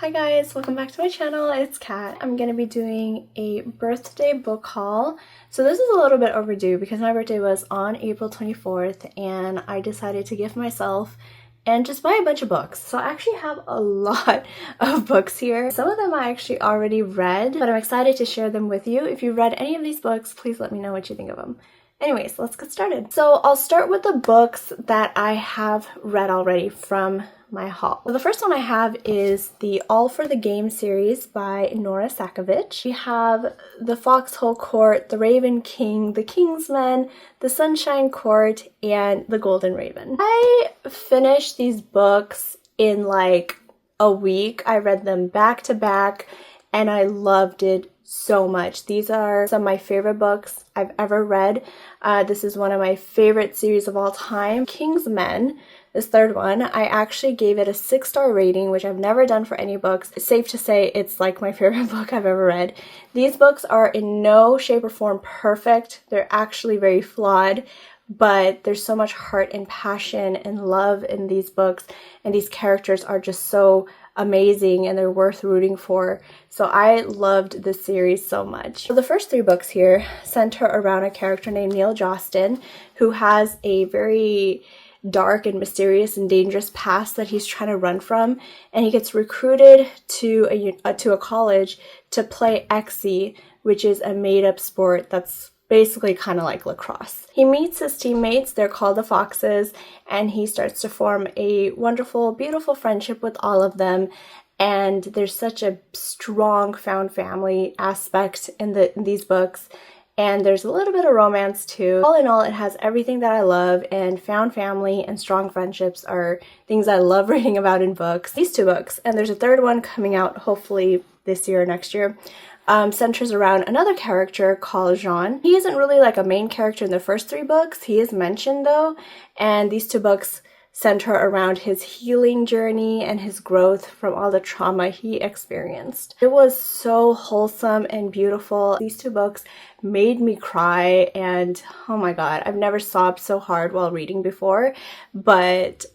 Hi guys, welcome back to my channel. It's Kat. I'm gonna be doing a birthday book haul. So this is a little bit overdue because my birthday was on April 24th and I decided to gift myself and just buy a bunch of books. So I actually have a lot of books here. Some of them I actually already read, but I'm excited to share them with you. If you've read any of these books, please let me know what you think of them. Anyways, let's get started. So I'll start with the books that I have read already from my haul. So the first one I have is the All for the Game series by Nora Sakovic. We have The Foxhole Court, The Raven King, The King's Men, The Sunshine Court, and The Golden Raven. I finished these books in like a week. I read them back to back and I loved it so much. These are some of my favorite books I've ever read. This is one of my favorite series of all time. King's Men, this third one, I actually gave it a 6-star rating, which I've never done for any books. It's safe to say it's like my favorite book I've ever read. These books are in no shape or form perfect. They're actually very flawed, but there's so much heart and passion and love in these books, and these characters are just so amazing and they're worth rooting for. So I loved this series so much. So the first 3 books here center around a character named Neil Jostin, who has a very dark and mysterious and dangerous past that he's trying to run from, and he gets recruited to a college to play Exy, which is a made-up sport that's basically kind of like lacrosse. He meets his teammates, they're called the Foxes, and he starts to form a wonderful, beautiful friendship with all of them. And there's such a strong found family aspect in these books. And there's a little bit of romance too. All in all, it has everything that I love, and found family and strong friendships are things I love reading about in books. These 2 books, and there's a third one coming out hopefully this year or next year, centers around another character called Jean. He isn't really like a main character in the first 3 books. He is mentioned though, and these 2 books center around his healing journey and his growth from all the trauma he experienced. It was so wholesome and beautiful. These 2 books made me cry, and oh my god, I've never sobbed so hard while reading before, but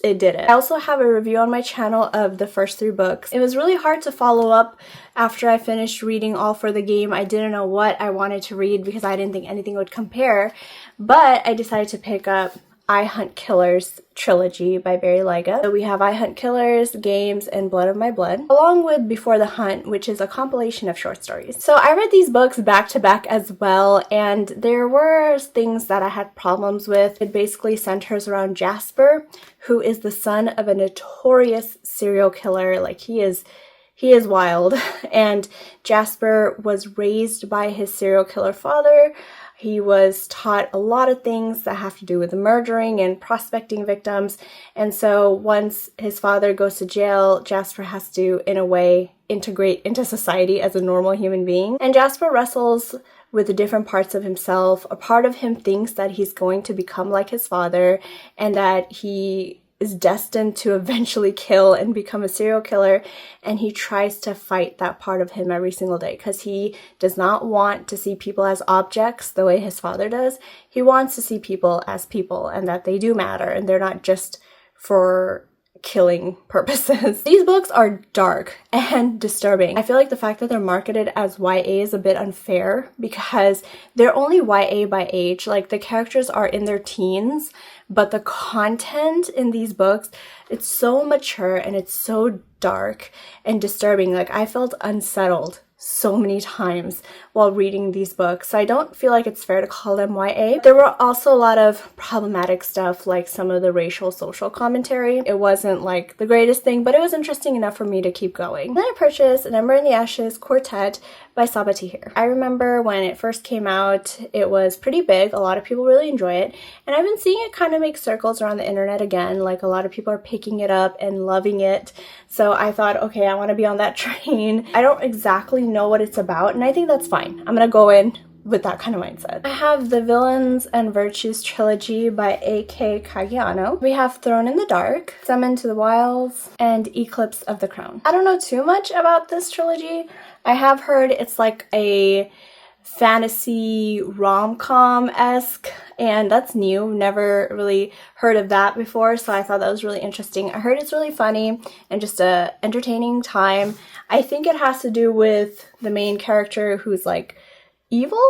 it did it. I also have a review on my channel of the first 3 books. It was really hard to follow up after I finished reading All for the Game. I didn't know what I wanted to read because I didn't think anything would compare, but I decided to pick up I Hunt Killers trilogy by Barry Lyga. So we have I Hunt Killers, Games, and Blood of My Blood, along with Before the Hunt, which is a compilation of short stories. So I read these books back to back as well, and there were things that I had problems with. It basically centers around Jasper, who is the son of a notorious serial killer. Like he is wild, and Jasper was raised by his serial killer father. He was taught a lot of things that have to do with murdering and prospecting victims, and so once his father goes to jail, Jasper has to, in a way, integrate into society as a normal human being. And Jasper wrestles with the different parts of himself. A part of him thinks that he's going to become like his father and that he is destined to eventually kill and become a serial killer, and he tries to fight that part of him every single day because he does not want to see people as objects the way his father does. He wants to see people as people and that they do matter and they're not just for killing purposes. These books are dark and disturbing. I feel like the fact that they're marketed as YA is a bit unfair because they're only YA by age. Like the characters are in their teens, but the content in these books, it's so mature and it's so dark and disturbing. Like I felt unsettled so many times while reading these books. So I don't feel like it's fair to call them YA. There were also a lot of problematic stuff, like some of the racial social commentary. It wasn't like the greatest thing, but it was interesting enough for me to keep going. Then I purchased An Ember in the Ashes Quartet by Sabaa Tahir. I remember when it first came out, it was pretty big. A lot of people really enjoy it. And I've been seeing it kind of make circles around the internet again. Like a lot of people are picking it up and loving it. So I thought, okay, I want to be on that train. I don't exactly know what it's about, and I think that's fine. I'm gonna go in with that kind of mindset. I have the Villains and Virtues trilogy by A.K. Kagiano. We have Thrown in the Dark, Summoned to the Wilds, and Eclipse of the Crown. I don't know too much about this trilogy. I have heard it's like a fantasy rom-com-esque, and that's new. Never really heard of that before, so I thought that was really interesting. I heard it's really funny and just a entertaining time. I think it has to do with the main character who's like evil,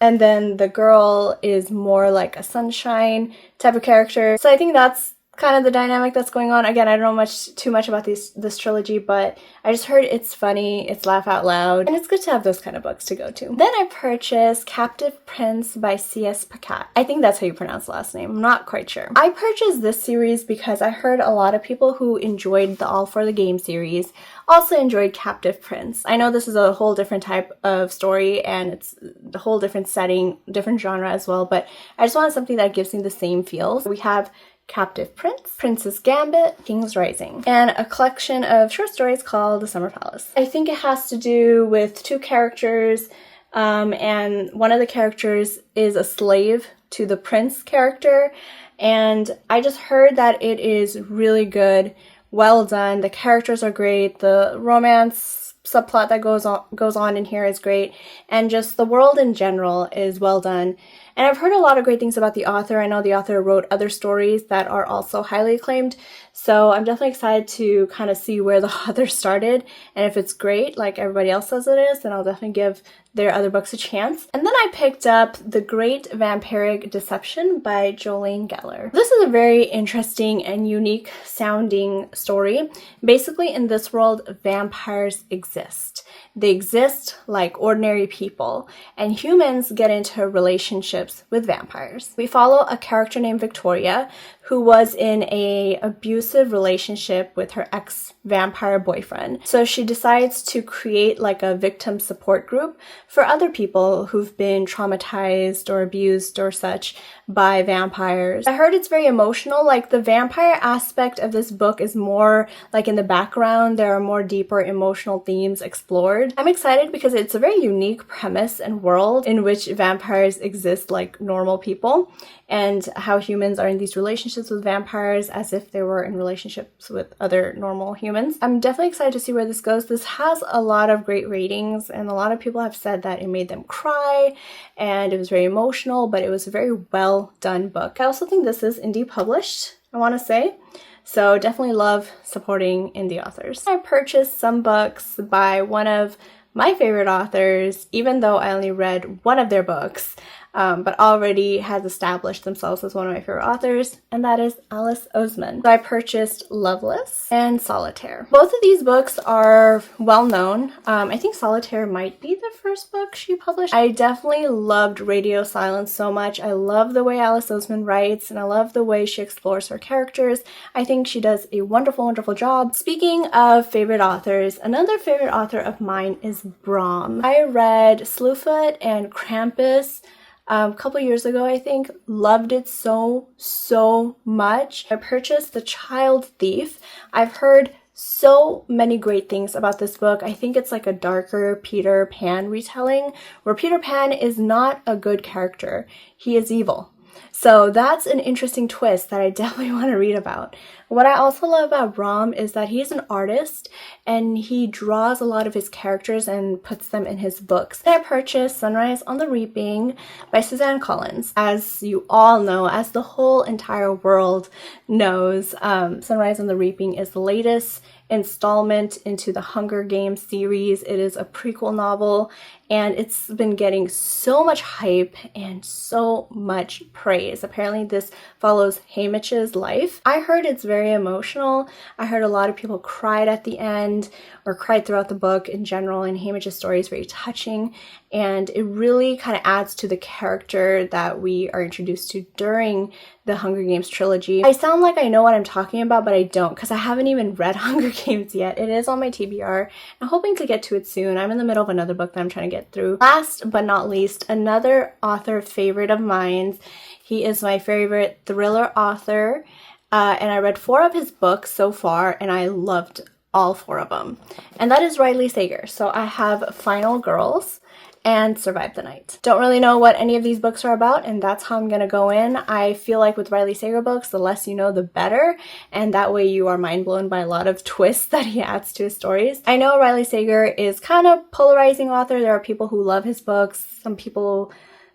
and then the girl is more like a sunshine type of character. So I think that's kind of the dynamic that's going on. Again, I don't know too much about this trilogy, but I just heard it's funny, it's laugh out loud, and it's good to have those kind of books to go to. Then I purchased Captive Prince by C.S. Pacat. I think that's how you pronounce the last name. I'm not quite sure. I purchased this series because I heard a lot of people who enjoyed the All for the Game series also enjoyed Captive Prince. I know this is a whole different type of story and it's a whole different setting, different genre as well, but I just wanted something that gives me the same feels. We have Captive Prince, Princess Gambit, King's Rising, and a collection of short stories called The Summer Palace. I think it has to do with two characters, and one of the characters is a slave to the prince character, and I just heard that it is really good, well done, the characters are great, the romance subplot that goes on in here is great, and just the world in general is well done. And I've heard a lot of great things about the author. I know the author wrote other stories that are also highly acclaimed, so I'm definitely excited to kind of see where the author started, and if it's great like everybody else says it is, then I'll definitely give their other books a chance. And then I picked up The Great Vampiric Deception by Jolene Geller. This is a very interesting and unique sounding story. Basically, in this world, vampires exist. They exist like ordinary people, and humans get into relationships with vampires. We follow a character named Victoria who was in an abusive relationship with her ex-vampire boyfriend. So she decides to create like a victim support group for other people who've been traumatized or abused or such by vampires. I heard it's very emotional. Like the vampire aspect of this book is more like in the background. There are more deeper emotional themes explored. I'm excited because it's a very unique premise and world in which vampires exist like normal people, and how humans are in these relationships with vampires as if they were in relationships with other normal humans. I'm definitely excited to see where this goes. This has a lot of great ratings, and a lot of people have said that it made them cry and it was very emotional, but it was a very well done book. I also think this is indie published, I want to say. So definitely love supporting indie authors. I purchased some books by one of my favorite authors, even though I only read one of their books, but already has established themselves as one of my favorite authors, and that is Alice Oseman. So I purchased Loveless and Solitaire. Both of these books are well known. I think Solitaire might be the first book she published. I definitely loved Radio Silence so much. I love the way Alice Oseman writes, and I love the way she explores her characters. I think she does a wonderful, wonderful job. Speaking of favorite authors, another favorite author of mine is Brahm. I read Slewfoot and Krampus a couple years ago, I think. Loved it so much. I purchased The Child Thief. I've heard so many great things about this book. I think it's like a darker Peter Pan retelling, where Peter Pan is not a good character. He is evil. So that's an interesting twist that I definitely want to read about. What I also love about Brahm is that he's an artist and he draws a lot of his characters and puts them in his books. I purchased Sunrise on the Reaping by Suzanne Collins. As you all know, as the whole entire world knows, Sunrise on the Reaping is the latest installment into the Hunger Games series. It is a prequel novel, and it's been getting so much hype and so much praise. Apparently this follows Haymitch's life. I heard it's very emotional. I heard a lot of people cried at the end or cried throughout the book in general, and Haymitch's story is very touching, and it really kind of adds to the character that we are introduced to during the Hunger Games trilogy. I sound like I know what I'm talking about, but I don't, because I haven't even read Hunger Games yet. It is on my TBR. I'm hoping to get to it soon. I'm in the middle of another book that I'm trying to get through. Last but not least, another author favorite of mine. He is my favorite thriller author, and I read 4 of his books so far, and I loved all 4 of them. And that is Riley Sager. So I have Final Girls, and survive the night. Don't really know what any of these books are about, and that's how I'm gonna go in. I feel like with Riley Sager books, the less you know, the better, and that way you are mind blown by a lot of twists that he adds to his stories. I know Riley Sager is kind of polarizing author. There are people who love his books, some people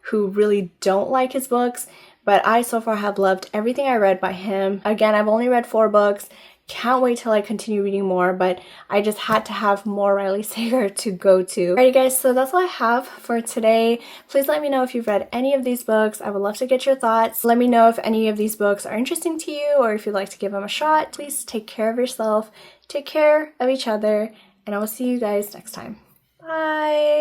who really don't like his books, but I so far have loved everything I read by him. Again, I've only read 4 books. Can't wait till I continue reading more, but I just had to have more Riley Sager to go to. Alrighty guys, so that's all I have for today. Please let me know if you've read any of these books. I would love to get your thoughts. Let me know if any of these books are interesting to you or if you'd like to give them a shot. Please take care of yourself, take care of each other, and I will see you guys next time. Bye!